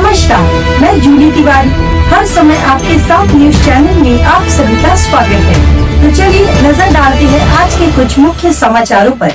नमस्कार, मैं जूली तिवारी। हर समय आपके साथ न्यूज चैनल में आप सभी का स्वागत है। तो चलिए नजर डालते हैं आज के कुछ मुख्य समाचारों पर।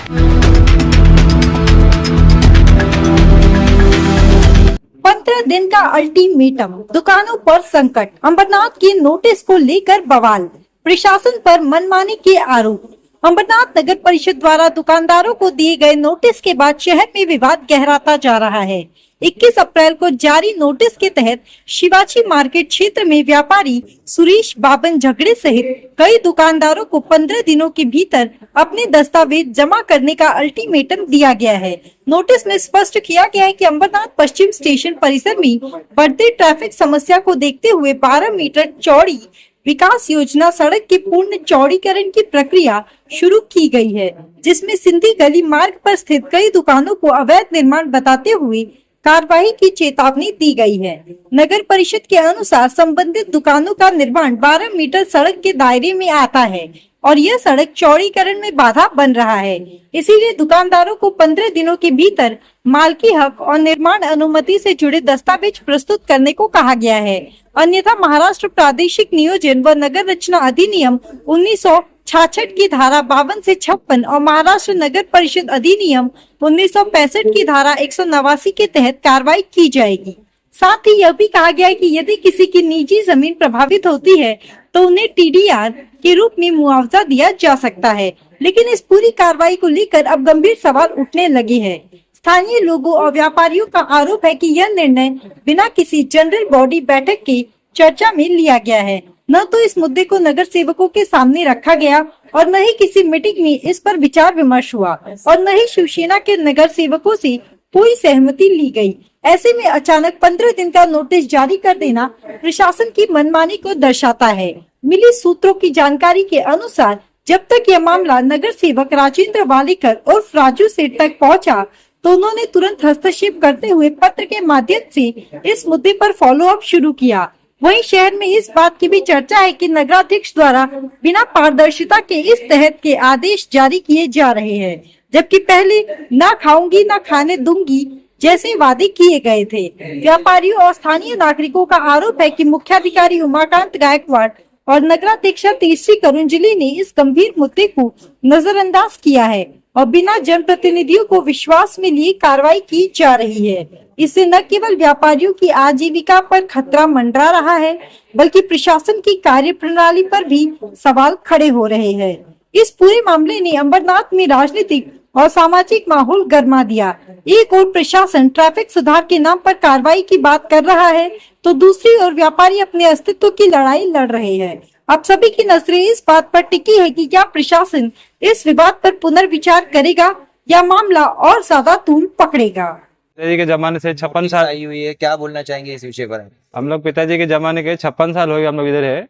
15 दिन का अल्टीमेटम, दुकानों पर संकट, अमरनाथ के नोटिस को लेकर बवाल, प्रशासन पर मनमानी के आरोप। अमरनाथ नगर परिषद द्वारा दुकानदारों को दिए गए नोटिस के बाद शहर में विवाद गहराता जा रहा है। 21 अप्रैल को जारी नोटिस के तहत शिवाजी मार्केट क्षेत्र में व्यापारी सुरेश बाबन झगड़े सहित कई दुकानदारों को 15 दिनों के भीतर अपने दस्तावेज जमा करने का अल्टीमेटम दिया गया है। नोटिस में स्पष्ट किया गया है कि अमरनाथ पश्चिम स्टेशन परिसर में बढ़ती ट्रैफिक समस्या को देखते हुए 12 मीटर चौड़ी विकास योजना सड़क के पूर्ण चौड़ीकरण की प्रक्रिया शुरू की गई है, जिसमें सिंधी गली मार्ग पर स्थित कई दुकानों को अवैध निर्माण बताते हुए कार्रवाई की चेतावनी दी गई है। नगर परिषद के अनुसार संबंधित दुकानों का निर्माण 12 मीटर सड़क के दायरे में आता है और यह सड़क चौड़ीकरण में बाधा बन रहा है। इसीलिए दुकानदारों को 15 दिनों के भीतर मालकी हक और निर्माण अनुमति से जुड़े दस्तावेज प्रस्तुत करने को कहा गया है। अन्यथा महाराष्ट्र प्रादेशिक नियोजन व नगर रचना अधिनियम 1966 की धारा 52 से 56 और महाराष्ट्र नगर परिषद अधिनियम 1965 की धारा 189 के तहत कार्रवाई की जाएगी। साथ ही यह भी कहा गया है कि यदि किसी की निजी जमीन प्रभावित होती है तो उन्हें टीडीआर के रूप में मुआवजा दिया जा सकता है। लेकिन इस पूरी कार्रवाई को लेकर अब गंभीर सवाल उठने लगे हैं। स्थानीय लोगों और व्यापारियों का आरोप है कि यह निर्णय बिना किसी जनरल बॉडी बैठक की चर्चा में लिया गया है। न तो इस मुद्दे को नगर सेवकों के सामने रखा गया और न ही किसी मीटिंग में इस पर विचार विमर्श हुआ और न ही शिवसेना के नगर सेवकों से कोई सहमति ली गई। ऐसे में अचानक 15 दिन का नोटिस जारी कर देना प्रशासन की मनमानी को दर्शाता है। मिली सूत्रों की जानकारी के अनुसार जब तक यह मामला नगर सेवक राजेंद्र वालेकर उर्फ राजू सेठ तक पहुंचा, तो उन्होंने तुरंत हस्तक्षेप करते हुए पत्र के माध्यम से इस मुद्दे पर फॉलो अप शुरू किया। वहीं शहर में इस बात की भी चर्चा है कि नगराध्यक्ष द्वारा बिना पारदर्शिता के इस तहत के आदेश जारी किए जा रहे हैं, जबकि पहले ना खाऊंगी ना खाने दूंगी जैसे वादे किए गए थे। व्यापारियों और स्थानीय नागरिकों का आरोप है कि मुख्याधिकारी उमाकांत गायकवाड़ और नगराध्यक्ष तीसरी करुंजली ने इस गंभीर मुद्दे को नजरअंदाज किया है और बिना जनप्रतिनिधियों को विश्वास में लिए कार्रवाई की जा रही है। इससे न केवल व्यापारियों की आजीविका पर खतरा मंडरा रहा है, बल्कि प्रशासन की कार्यप्रणाली पर भी सवाल खड़े हो रहे हैं। इस पूरे मामले ने अमरनाथ में राजनीतिक और सामाजिक माहौल गर्मा दिया। एक ओर प्रशासन ट्रैफिक सुधार के नाम पर कार्रवाई की बात कर रहा है, तो दूसरी ओर व्यापारी अपने अस्तित्व की लड़ाई लड़ रहे हैं। अब सभी की नजरें इस बात पर टिकी है कि क्या प्रशासन इस विवाद पर पुनर्विचार करेगा या मामला और ज्यादा तूल पकड़ेगा। पिताजी के जमाने से 56 साल आई हुई है, क्या बोलना चाहेंगे इस विषय पर? हम लोग पिताजी के जमाने के 56 साल हो गए हम लोग इधर है।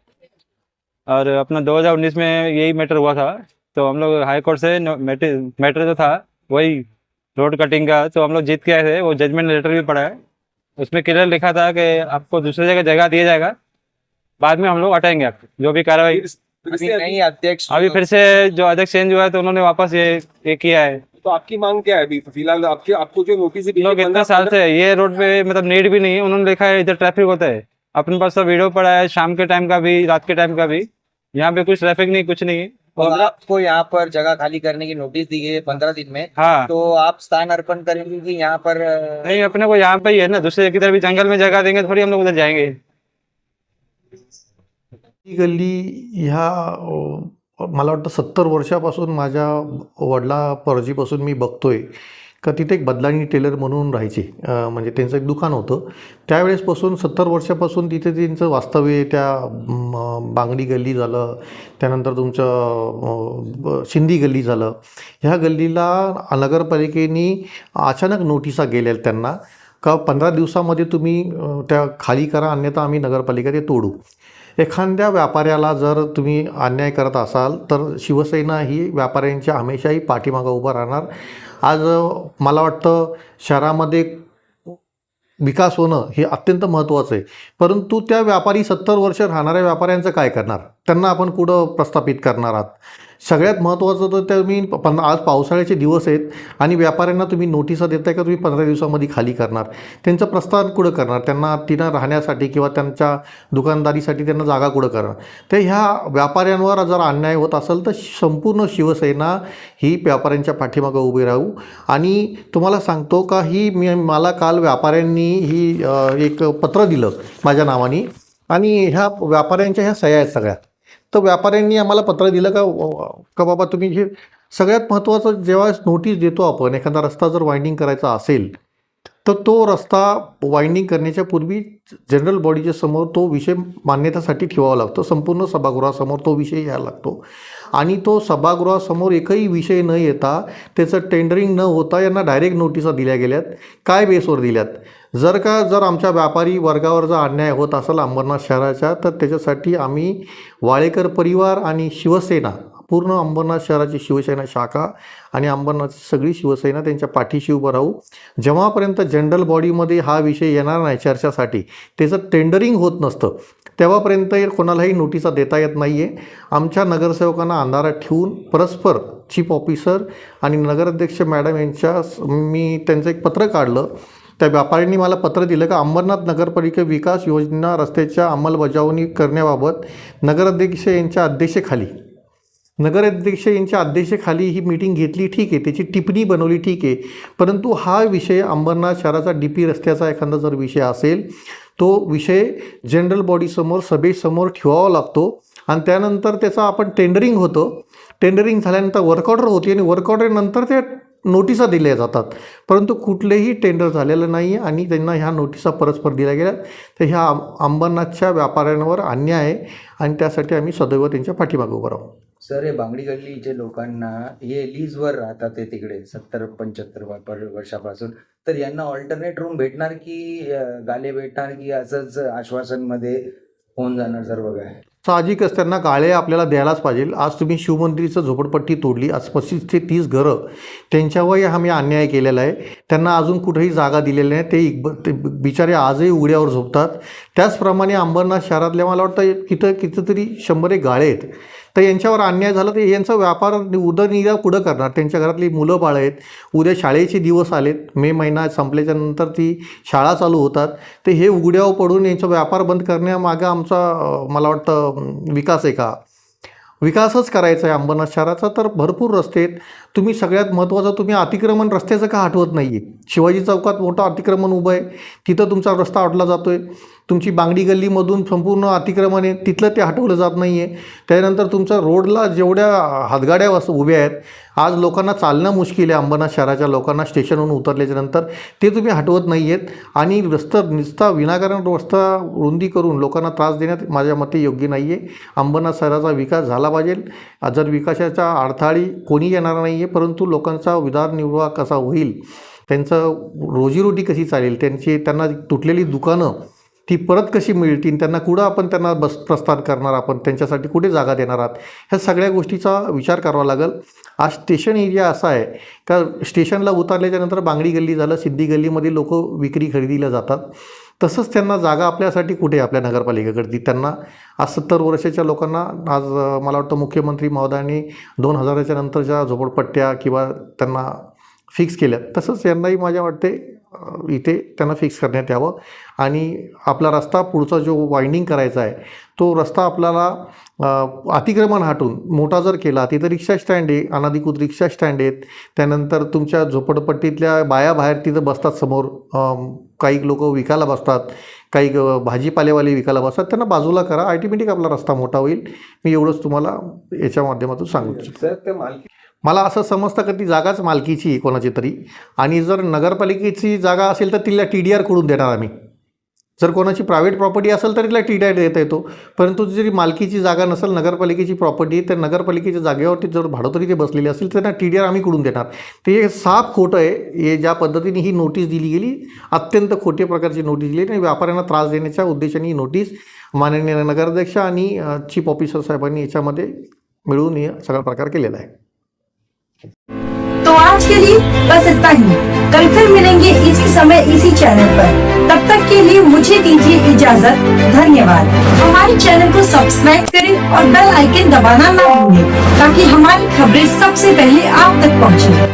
और अपना 2019 में यही मैटर हुआ था, तो हम लोग हाई कोर्ट से मैटर जो था वही रोड कटिंग का, तो हम लोग जीत के आए थे। वो जजमेंट लेटर भी पड़ा है, उसमें क्लियर लिखा था कि आपको दूसरी जगह दिया जाएगा, बाद में हम लोग हटाएंगे आपको जो भी कार्रवाई। नहीं अध्यक्ष, अभी फिर से जो अध्यक्ष चेंज हुआ है तो उन्होंने वापस ये किया है। तो आपकी मांग क्या है अभी फिलहाल? आपको जो नोटिस लोग इतने साल से ये रोड पे मतलब नीड भी नहीं है, उन्होंने लिखा है इधर ट्रैफिक होता है। अपने पास सब वीडियो पड़ा है, शाम के टाइम का भी रात के टाइम का भी। यहाँ पे कुछ ट्रैफिक नहीं, कुछ नहीं। और आपको यहाँ पर जगह खाली करने की नोटिस दी गई है 15 दिन में। हाँ, तो आप स्थान अर्पण करेंगे कि यहाँ पर? नहीं, अपने को यहाँ पे ही है ना, दूसरे की तरफ भी जंगल में जगह देंगे थोड़ी हम लोग उधर जाएंगे। ही गल्ली ह्या मला वाटतं 70 वर्षापासून माझ्या वडिलांपासून मी बघतोय का तिथे एक बदलानी टेलर म्हणून राहायचे, म्हणजे त्यांचं एक दुकान होतं। त्यावेळेसपासून 70 वर्षापासून तिथे त्यांचं वास्तव्य त्या बांगडी गल्ली झालं, त्यानंतर तुमचं सिंधी गल्ली झालं। ह्या गल्लीला नगरपालिकेने अचानक नोटिसा गेल्या त्यांना का 15 दिवसामध्ये तुम्ही त्या खाली करा, अन्यथा आम्ही नगरपालिका ते तोडू। एखाद्या व्यापाऱ्याला जर तुम्ही अन्याय करत असाल तर शिवसेना ही व्यापाऱ्यांच्या हमेशाही पाठीमागं उभं राहणार। आज मला वाटतं शहरामध्ये विकास होणं हे अत्यंत महत्त्वाचं आहे, परंतु त्या व्यापारी 70 वर्ष राहणाऱ्या व्यापाऱ्यांचं काय करणार? त्यांना आपण कुठं प्रस्थापित करणार आहात? सगळ्यात महत्त्वाचं तर तुम्ही आज पावसाळ्याचे दिवस आहेत आणि व्यापाऱ्यांना तुम्ही नोटिसा देताय का तुम्ही 15 दिवसामध्ये खाली करणार, त्यांचं प्रस्थान कुठं करणार, त्यांना तिथं राहण्यासाठी किंवा त्यांच्या दुकानदारीसाठी त्यांना जागा कुठं करणार. तर ह्या व्यापाऱ्यांवर जर अन्याय होत असेल तर संपूर्ण शिवसेना ही व्यापाऱ्यांच्या पाठीमागं उभी राहू. आणि तुम्हाला सांगतो का मला काल व्यापाऱ्यांनी एक पत्र दिलं माझ्या नावाने आणि ह्या व्यापाऱ्यांच्या ह्या सह्या आहेत सगळ्यात. तर व्यापाऱ्यांनी आम्हाला पत्र दिलं का बाबा तुम्ही हे सगळ्यात महत्त्वाचं जेव्हा नोटीस देतो आपण एखादा रस्ता जर वाइंडिंग करायचा असेल तर तो रस्ता वाइंडिंग करण्याच्या पूर्वी जनरल बॉडीच्या समोर तो विषय मान्यतेसाठी ठेवावा लागतो. संपूर्ण सभागृहासमोर तो विषय यायला लागतो आणि तो सभागृहासमोर एकही विषय न येता त्याचं टेंडरिंग न होता यांना डायरेक्ट नोटिसा दिल्या गेल्यात. काय बेसवर दिल्यात? जर आमच्या व्यापारी वर्गावर जर अन्याय होत असेल अंबरनाथ शहराच्या तर त्याच्यासाठी आम्ही वाळेकर परिवार आणि शिवसेना पूर्ण अंबरनाथ शहराची शिवसेना शाखा आणि अंबरनाथची सगळी शिवसेना त्यांच्या पाठीशी उभं राहू. जेव्हापर्यंत जनरल बॉडीमध्ये हा विषय येणार नाही चर्चासाठी, त्याचं टेंडरिंग होत नसतं तेव्हापर्यंत कोणालाही नोटिसा देता येत नाही आहे. आमच्या अंधारात ठेवून परस्पर चीफ ऑफिसर आणि नगराध्यक्ष मॅडम मी त्यांचं एक पत्र काढलं. त्या व्यापाऱ्यांनी मला पत्र दिलं का अंबरनाथ नगरपालिका विकास योजना रस्त्याच्या अंमलबजावणी करण्याबाबत नगराध्यक्ष यांच्या अध्यक्षतेखाली ही मीटिंग घेतली, ठीक आहे, त्याची टिप्पणी बनवली, ठीक आहे, परंतु हा विषय अंबरनाथ शहराचा DP रस्त्याचा एखादा जर विषय असेल तो विषय जनरल बॉडीसमोर सभेसमोर ठेवावा लागतो आणि त्यानंतर त्याचा आपण टेंडरिंग होतं. टेंडरिंग झाल्यानंतर वर्क ऑर्डर होती आणि वर्क ऑर्डरनंतर ते नोटिसा दिल्या जातात, परंतु कुठलेही टेंडर झालेलं नाही आणि त्यांना ह्या नोटिसा परस्पर दिल्या गेल्या. तर ह्या अंबरनाथच्या व्यापाऱ्यांवर अन्याय आहे आणि त्यासाठी आम्ही सदैव त्यांच्या पाठीमागे उभं राहू. सर, हे बांगडी गल्लीचे लोकांना हे लीजवर राहतात ते तिकडे 70-75 वर्षापासून, तर यांना ऑल्टरनेट रूम भेटणार की गाले भेटणार की असंच आश्वासनमध्ये होऊन जाणार सर? बघा, साहजिकच त्यांना गाळे आपल्याला द्यायलाच पाहिजे. आज तुम्ही शिवमंदिरचं झोपडपट्टी तोडली, आज 25 ते 30 घरं त्यांच्यावरही आम्ही अन्याय केलेला आहे. त्यांना अजून कुठेही जागा दिलेली नाही, ते बिचारे आजही उघड्यावर झोपतात. त्याचप्रमाणे अंबरनाथ शहरातल्या मला वाटतं कितीतरी 100 गाळे आहेत. तर यांच्यावर अन्याय झाला तर यांचा व्यापार उदरनिर्वाह पुढं करणार. त्यांच्या घरातली मुलं बाळ आहेत, उद्या शाळेचे दिवस आलेत, मे महिना संपल्याच्या नंतर ती शाळा चालू होतात. तर हे उघड्यावर पडून यांचा व्यापार बंद करण्यामागं आमचा मला वाटतं विकास आहे का? विकासच करायचा आहे अंबरनाथ शहराचा. तर भरपूर रस्ते आहेत. तुम्ही सगळ्यात महत्त्वाचं तुम्ही अतिक्रमण रस्त्याचं का हटवत नाही आहे? शिवाजी चौकात मोठं अतिक्रमण उभं आहे, तिथं तुमचा रस्ता अडला जातो आहे. तुमची बांगडी गल्लीमधून संपूर्ण अतिक्रमण आहे, तिथलं ते हटवलं जात नाही आहे. त्यानंतर तुमच्या रोडला जेवढ्या हातगाड्या उभ्या आहेत, आज लोकांना चालणं मुश्किल आहे. अंबरनाथ शहराच्या लोकांना स्टेशनवरून उतरल्याच्या नंतर ते तुम्ही हटवत नाही आहेत आणि नुसता विनाकारण रस्ता रुंदी करून लोकांना त्रास देण्यात माझ्या मते योग्य नाही आहे. अंबरनाथ शहराचा विकास झाला पाहिजे. जर विकासाच्या अडथळी कोणी येणार नाही आहे, परंतु लोकांचा उदरनिर्वाह कसा होईल, त्यांचं रोजीरोटी कशी चालेल, त्यांना तुटलेली दुकानं ती परत कशी मिळतील, त्यांना कुठं आपण त्यांना प्रस्थान करणार, आपण त्यांच्यासाठी कुठे जागा देणार आहात, ह्या सगळ्या गोष्टीचा विचार करावा लागेल. आज स्टेशन एरिया असा आहे का स्टेशनला उतरल्याच्यानंतर बांगडी गल्ली झालं, सिद्धी गल्लीमध्ये लोक विक्री खरेदीला जातात. तसंच त्यांना जागा आपल्यासाठी कुठे आपल्या नगरपालिकेकडे त्यांना आज 70 वर्षाच्या लोकांना आज मला वाटतं मुख्यमंत्री महोदयांनी 2000च्या नंतरच्या झोपडपट्ट्या किंवा त्यांना फिक्स केल्यात. तसंच यांनाही माझ्या वाटते इथे त्यांना फिक्स करण्यात यावं आणि आपला रस्ता पुढचा जो वाइंडिंग करायचा आहे तो रस्ता आपल्याला अतिक्रमण हटून मोठा जर केला, तिथं रिक्षा स्टँड आहे, अनधिकृत रिक्षा स्टँड आहेत. त्यानंतर तुमच्या झोपडपट्टीतल्या बाया बाहेर तिथं बसतात समोर, काही लोक विकायला बसतात, काही भाजीपालेवाले विकायला बसतात, त्यांना बाजूला करा, ऑटोमॅटिक आपला रस्ता मोठा होईल. मी एवढंच तुम्हाला याच्या माध्यमातून सांगू इच्छितो. सर, ते मालकी मला असं समजतं का ती जागाच मालकीची आहे कोणाची तरी, आणि जर नगरपालिकेची जागा असेल तर तिला TDR कडून देणार आम्ही. जर कोणाची प्रायव्हेट प्रॉपर्टी असेल तर तिला TDR देता येतो, परंतु जरी मालकीची जागा नसेल, नगरपालिकेची प्रॉपर्टी, तर नगरपालिकेच्या जागेवरती जर भाडोतरी ते बसलेले असतील तर त्यांना TDR आम्ही कडून देणार. ते साफ खोटं आहे. हे ज्या पद्धतीने ही नोटीस दिली गेली, अत्यंत खोटे प्रकारची नोटीस दिली आणि व्यापाऱ्यांना त्रास देण्याच्या उद्देशाने ही नोटीस माननीय नगराध्यक्ष आणि चीफ ऑफिसर साहेबांनी याच्यामध्ये मिळून हे सगळा प्रकार केलेला आहे. तो आज के लिए बस इतना ही. कल फिर मिलेंगे इसी समय इसी चैनल पर. तब तक तक के लिए मुझे दीजिए इजाजत। धन्यवाद। हमारे चैनल को सब्सक्राइब करें और बेल आइकन दबाना ना भूलें ताकि हमारी खबरें सबसे पहले आप तक पहुंचे।